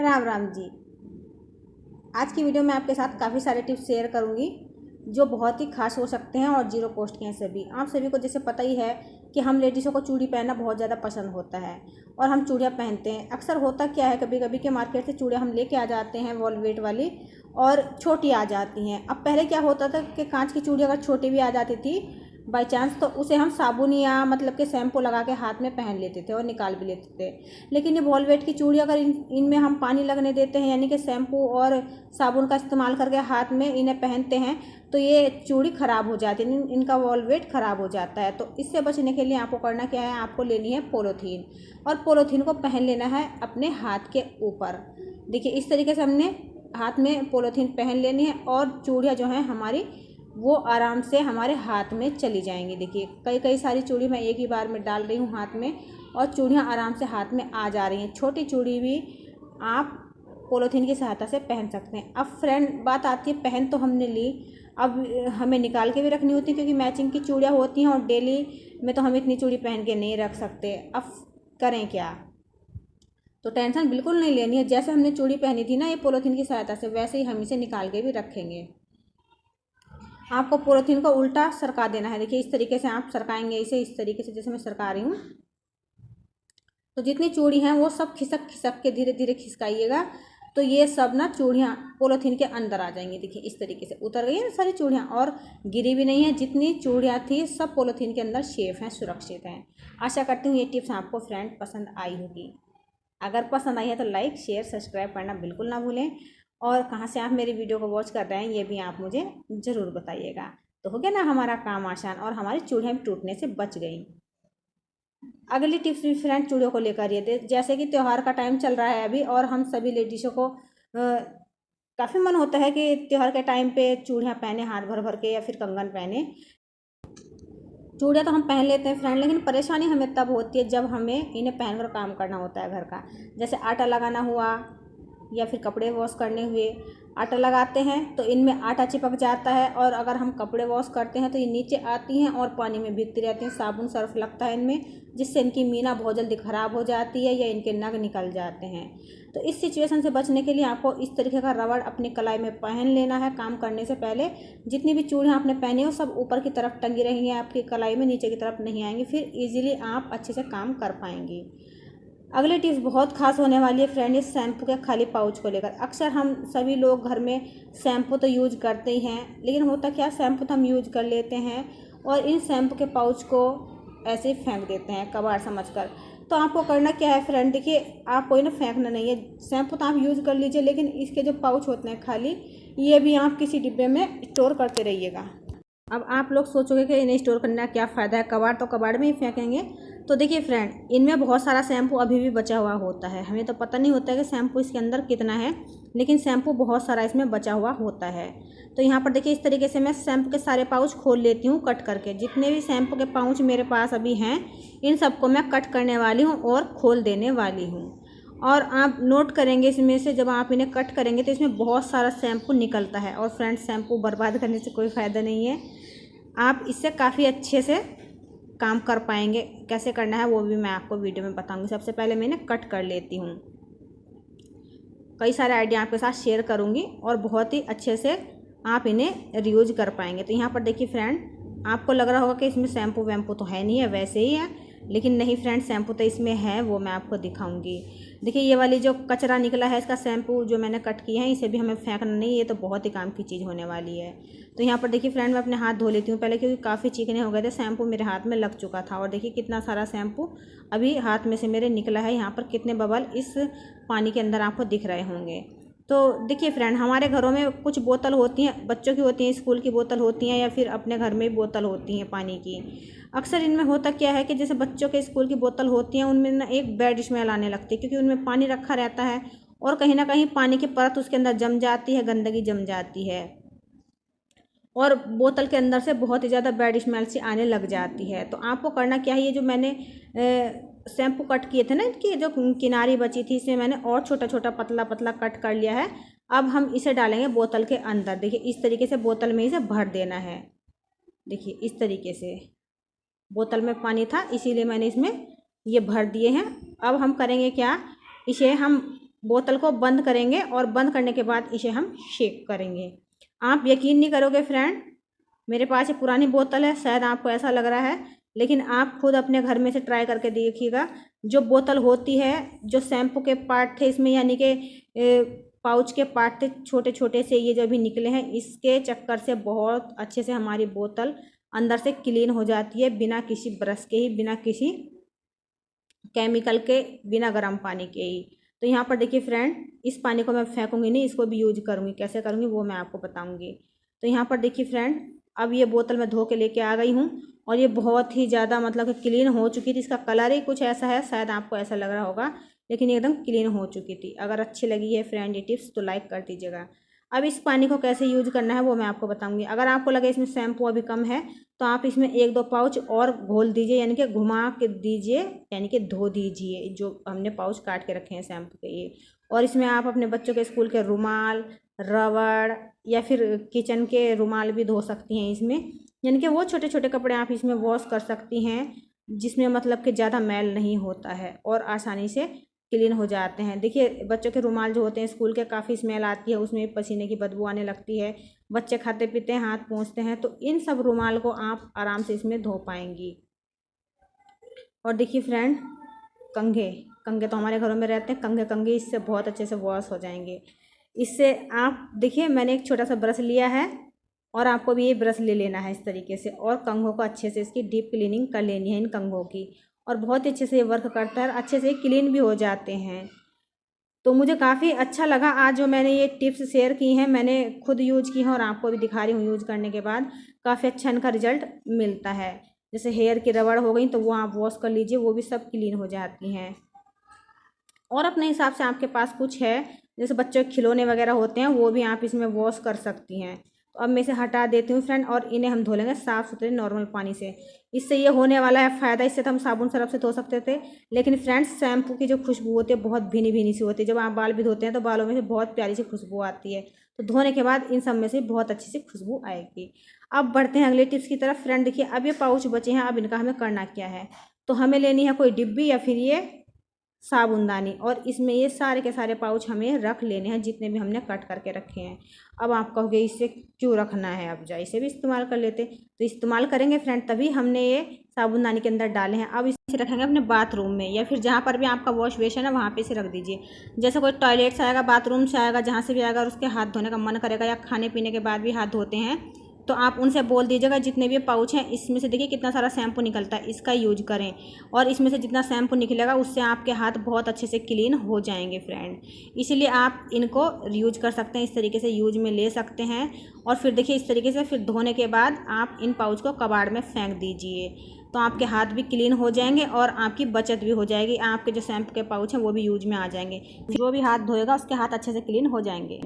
राम राम जी। आज की वीडियो में आपके साथ काफ़ी सारे टिप्स शेयर करूंगी जो बहुत ही खास हो सकते हैं और जीरो कॉस्ट के हैं। सभी आप सभी को जैसे पता ही है कि हम लेडीज़ों को चूड़ी पहनना बहुत ज़्यादा पसंद होता है और हम चूड़ियाँ पहनते हैं। अक्सर होता क्या है, कभी कभी के मार्केट से चूड़ियाँ हम लेके आ जाते हैं वॉलवेट वाली और छोटी आ जाती हैं। अब पहले क्या होता था कि कांच की चूड़ी अगर छोटी भी आ जाती थी बाई चांस, तो उसे हम साबुन या मतलब कि शैम्पू लगा के हाथ में पहन लेते थे और निकाल भी लेते थे। लेकिन ये वॉलवेट की चूड़ी अगर इनमें हम पानी लगने देते हैं, यानी कि शैम्पू और साबुन का इस्तेमाल करके हाथ में इन्हें पहनते हैं, तो ये चूड़ी ख़राब हो जाती है, इनका वॉलवेट ख़राब हो जाता है। तो इससे बचने के लिए आपको करना क्या है, आपको लेनी है पॉलीथीन और पॉलीथीन को पहन लेना है अपने हाथ के ऊपर। देखिए इस तरीके से हमने हाथ में पॉलीथीन पहन लेनी है और चूड़ियाँ जो हैं हमारी वो आराम से हमारे हाथ में चली जाएंगी। देखिए कई कई सारी चूड़ी मैं एक ही बार में डाल रही हूँ हाथ में और चूड़ियाँ आराम से हाथ में आ जा रही हैं। छोटी चूड़ी भी आप पॉलीथीन की सहायता से पहन सकते हैं। अब फ्रेंड बात आती है, पहन तो हमने ली, अब हमें निकाल के भी रखनी होती है क्योंकि मैचिंग की चूड़ियाँ होती हैं और डेली में तो हम इतनी चूड़ी पहन के नहीं रख सकते। अब करें क्या? तो टेंशन बिल्कुल नहीं लेनी है। जैसे हमने चूड़ी पहनी थी ना ये पॉलीथीन की सहायता से, वैसे ही हम इसे निकाल के भी रखेंगे। आपको पॉलीथीन को उल्टा सरका देना है। देखिए इस तरीके से आप सरकाएंगे इसे, इस तरीके से जैसे मैं सरका रही हूँ। तो जितनी चूड़ी हैं वो सब खिसक खिसक के धीरे धीरे खिसकाइएगा, तो ये सब ना चूड़ियाँ पॉलीथीन के अंदर आ जाएंगी। देखिए इस तरीके से उतर गई है ना सारी चूड़ियाँ और गिरी भी नहीं है। जितनी चूड़ियाँ थी सब पॉलीथीन के अंदर सेफ हैं, सुरक्षित हैं। आशा करती हूँ ये टिप्स आपको फ्रेंड पसंद आई होगी। अगर पसंद आई है तो लाइक शेयर सब्सक्राइब करना बिल्कुल ना भूलें और कहाँ से आप मेरी वीडियो को वॉच कर रहे हैं ये भी आप मुझे ज़रूर बताइएगा। तो हो गया ना हमारा काम आसान और हमारी चूड़ियाँ भी टूटने से बच गई। अगली टिप्स भी फ्रेंड चूड़ियों को लेकर ये थे, जैसे कि त्यौहार का टाइम चल रहा है अभी और हम सभी लेडीज़ों को काफ़ी मन होता है कि त्यौहार के टाइम पे चूड़ियाँ पहने हाथ भर भर के या फिर कंगन पहने। चूड़ियाँ तो हम पहन लेते हैं फ्रेंड, लेकिन परेशानी हमें तब होती है जब हमें इन्हें पहनकर काम करना होता है घर का। जैसे आटा लगाना हुआ या फिर कपड़े वॉश करने हुए। आटा लगाते हैं तो इनमें आटा चिपक जाता है और अगर हम कपड़े वॉश करते हैं तो ये नीचे आती हैं और पानी में भीगती रहती हैं। साबुन सर्फ लगता है इनमें, जिससे इनकी मीना बहुत जल्दी ख़राब हो जाती है या इनके नग निकल जाते हैं। तो इस सिचुएशन से बचने के लिए आपको इस तरीके का रबड़ अपनी कलाई में पहन लेना है काम करने से पहले। जितनी भी चूड़ियाँ आपने पहनी हो सब ऊपर की तरफ टंगी रहेंगी आपकी कलाई में, नीचे की तरफ नहीं आएंगी, फिर ईजिली आप अच्छे से काम कर पाएंगी। अगली टिप्स बहुत खास होने वाली है फ्रेंड, इस शैम्पू के खाली पाउच को लेकर। अक्सर हम सभी लोग घर में शैम्पू तो यूज करते ही हैं, लेकिन होता क्या, शैम्पू तो हम यूज कर लेते हैं और इन शैम्पू के पाउच को ऐसे ही फेंक देते हैं कबाड़ समझकर। तो आपको करना क्या है फ्रेंड, देखिए आपको इन्हें फेंकना नहीं है। शैम्पू तो आप यूज़ कर लीजिए, लेकिन इसके जो पाउच होते हैं खाली, ये भी आप किसी डिब्बे में स्टोर करते रहिएगा। अब आप लोग सोचोगे कि इन्हें स्टोर करने का क्या फ़ायदा है, कबाड़ तो कबाड़ में ही फेंकेंगे। तो देखिए फ्रेंड, इनमें बहुत सारा शैम्पू अभी भी बचा हुआ होता है। हमें तो पता नहीं होता है कि शैम्पू इसके अंदर कितना है, लेकिन शैम्पू बहुत सारा इसमें बचा हुआ होता है। तो यहाँ पर देखिए इस तरीके से मैं शैम्पू के सारे पाउच खोल लेती हूँ कट करके। जितने भी शैम्पू के पाउच मेरे पास अभी हैं इन सबको मैं कट करने वाली हूँ और खोल देने वाली हूँ। और आप नोट करेंगे इसमें से जब आप इन्हें कट करेंगे तो इसमें बहुत सारा शैम्पू निकलता है। और फ्रेंड शैम्पू बर्बाद करने से कोई फ़ायदा नहीं है, आप इससे काफ़ी अच्छे से काम कर पाएंगे। कैसे करना है वो भी मैं आपको वीडियो में बताऊंगी। सबसे पहले मैं इन्हें कट कर लेती हूँ। कई सारे आइडिया आपके साथ शेयर करूँगी और बहुत ही अच्छे से आप इन्हें रीयूज कर पाएंगे। तो यहाँ पर देखिए फ्रेंड, आपको लग रहा होगा कि इसमें शैम्पू वैम्पू तो है नहीं है, वैसे ही है, लेकिन नहीं फ्रेंड शैम्पू तो इसमें है, वो मैं आपको दिखाऊंगी। देखिए ये वाली जो कचरा निकला है इसका शैम्पू जो मैंने कट किया है, इसे भी हमें फेंकना नहीं, ये तो बहुत ही काम की चीज़ होने वाली है। तो यहाँ पर देखिए फ्रेंड, मैं अपने हाथ धो लेती हूँ पहले, क्योंकि काफ़ी चिकने हो गए थे, शैम्पू मेरे हाथ में लग चुका था। और देखिए कितना सारा शैम्पू अभी हाथ में से मेरे निकला है। यहाँ पर कितने बबल इस पानी के अंदर आपको दिख रहे होंगे। तो देखिए फ्रेंड, हमारे घरों में कुछ बोतल होती हैं, बच्चों की होती हैं, स्कूल की बोतल होती हैं, या फिर अपने घर में बोतल होती हैं पानी की। अक्सर इनमें होता क्या है कि जैसे बच्चों के स्कूल की बोतल होती हैं उनमें ना एक बैड स्मेल आने लगती है, क्योंकि उनमें पानी रखा रहता है और कहीं ना कहीं पानी की परत उसके अंदर जम जाती है, गंदगी जम जाती है और बोतल के अंदर से बहुत ही ज़्यादा बैड स्मेल सी आने लग जाती है। तो आपको करना क्या है, ये जो मैंने शैम्पू कट किए थे ना, इनकी जो किनारी बची थी इसमें मैंने और छोटा छोटा पतला पतला कट कर लिया है। अब हम इसे डालेंगे बोतल के अंदर। देखिए इस तरीके से बोतल में इसे भर देना है। देखिए इस तरीके से बोतल में पानी था इसीलिए मैंने इसमें ये भर दिए हैं। अब हम करेंगे क्या, इसे हम बोतल को बंद करेंगे और बंद करने के बाद इसे हम शेक करेंगे। आप यकीन नहीं करोगे फ्रेंड, मेरे पास ये पुरानी बोतल है, शायद आपको ऐसा लग रहा है, लेकिन आप खुद अपने घर में से ट्राई करके देखिएगा। जो बोतल होती है, जो शैम्पू के पार्ट थे इसमें, यानी कि पाउच के पार्ट थे छोटे छोटे से, ये जो भी निकले हैं, इसके चक्कर से बहुत अच्छे से हमारी बोतल अंदर से क्लीन हो जाती है, बिना किसी ब्रश के ही, बिना किसी केमिकल के, बिना गर्म पानी के ही। तो यहाँ पर देखिए फ्रेंड, इस पानी को मैं फेंकूंगी नहीं, इसको भी यूज करूँगी। कैसे करूँगी वो मैं आपको बताऊँगी। तो यहाँ पर देखिए फ्रेंड, अब ये बोतल मैं धो के लेके आ गई हूँ और ये बहुत ही ज़्यादा मतलब कि क्लीन हो चुकी थी। इसका कलर ही कुछ ऐसा है, शायद आपको ऐसा लग रहा होगा, लेकिन एकदम क्लीन हो चुकी थी। अगर अच्छी लगी है फ्रेंड ये टिप्स तो लाइक कर दीजिएगा। अब इस पानी को कैसे यूज करना है वो मैं आपको बताऊंगी। अगर आपको लगे इसमें शैम्पू अभी कम है तो आप इसमें 1-2 पाउच और घोल दीजिए, यानी कि घुमा के दीजिए, यानी कि धो दीजिए जो हमने पाउच काट के रखे हैं शैम्पू के ये। और इसमें आप अपने बच्चों के स्कूल के रुमाल, रबड़ या फिर किचन के रुमाल भी धो सकती हैं इसमें, यानी कि वो छोटे छोटे कपड़े आप इसमें वॉश कर सकती हैं जिसमें मतलब कि ज़्यादा मैल नहीं होता है और आसानी से क्लीन हो जाते हैं। देखिए बच्चों के रुमाल जो होते हैं स्कूल के, काफ़ी स्मेल आती है, उसमें पसीने की बदबू आने लगती है, बच्चे खाते पीते हैं, हाथ पोंछते हैं, तो इन सब रुमाल को आप आराम से इसमें धो पाएंगी। और देखिए फ्रेंड, कंघे कंघे तो हमारे घरों में रहते हैं, कंघे इससे बहुत अच्छे से वॉश हो जाएंगे। इससे आप देखिए, मैंने एक छोटा सा ब्रश लिया है और आपको भी ये ब्रश ले लेना है इस तरीके से, और कंघों को अच्छे से इसकी डीप क्लीनिंग कर लेनी है इन कंघों की। और बहुत ही अच्छे से ये वर्क करता है, अच्छे से क्लीन भी हो जाते हैं। तो मुझे काफ़ी अच्छा लगा आज जो मैंने ये टिप्स शेयर की हैं, मैंने खुद यूज की हैं और आपको भी दिखा रही हूँ यूज करने के बाद काफ़ी अच्छा इनका रिजल्ट मिलता है। जैसे हेयर की रबड़ हो गई तो वो आप वॉश कर लीजिए, वो भी सब क्लीन हो जाती हैं। और अपने हिसाब से आपके पास कुछ है, जैसे बच्चों के खिलौने वगैरह होते हैं, वो भी आप इसमें वॉश कर सकती हैं। तो अब मैं इसे हटा देती हूँ फ्रेंड, और इन्हें हम धो लेंगे साफ़ सुथरे नॉर्मल पानी से। इससे ये होने वाला है फ़ायदा, इससे तो हम साबुन सरफ से धो सकते थे, लेकिन फ्रेंड्स शैम्पू की जो खुशबू होती है बहुत भीनी भीनी सी होती है। जब आप बाल भी धोते हैं तो बालों में से बहुत प्यारी सी खुशबू आती है, तो धोने के बाद इन सब में से बहुत अच्छी सी खुशबू आएगी। अब बढ़ते हैं अगले टिप्स की तरफ। फ्रेंड देखिए, अब ये पाउच बचे हैं, अब इनका हमें करना क्या है। तो हमें लेनी है कोई डिब्बी या फिर ये साबुनदानी, और इसमें ये सारे के सारे पाउच हमें रख लेने हैं जितने भी हमने कट करके रखे हैं। अब आप कहोगे इसे क्यों रखना है, अब जा इसे भी इस्तेमाल कर लेते। तो इस्तेमाल करेंगे फ्रेंड, तभी हमने ये साबुनदानी के अंदर डाले हैं। अब इसे रखेंगे अपने बाथरूम में, या फिर जहाँ पर भी आपका वॉश बेसिन है वहाँ पे इसे रख दीजिए। जैसे कोई टॉयलेट से आएगा, बाथरूम से आएगा, जहाँ से भी आएगा और उसके हाथ धोने का मन करेगा, या खाने पीने के बाद भी हाथ धोते हैं, तो आप उनसे बोल दीजिएगा जितने भी पाउच हैं इसमें से देखिए कितना सारा शैम्पू निकलता है, इसका यूज करें। और इसमें से जितना शैम्पू निकलेगा उससे आपके हाथ बहुत अच्छे से क्लीन हो जाएंगे फ्रेंड। इसीलिए आप इनको यूज कर सकते हैं, इस तरीके से यूज में ले सकते हैं। और फिर देखिए इस तरीके से फिर धोने के बाद आप इन पाउच को कबाड़ में फेंक दीजिए, तो आपके हाथ भी क्लीन हो जाएंगे और आपकी बचत भी हो जाएगी। आपके जो शैम्पू के पाउच हैं वो भी यूज में आ जाएंगे, जो भी हाथ धोएगा उसके हाथ अच्छे से क्लीन हो जाएंगे।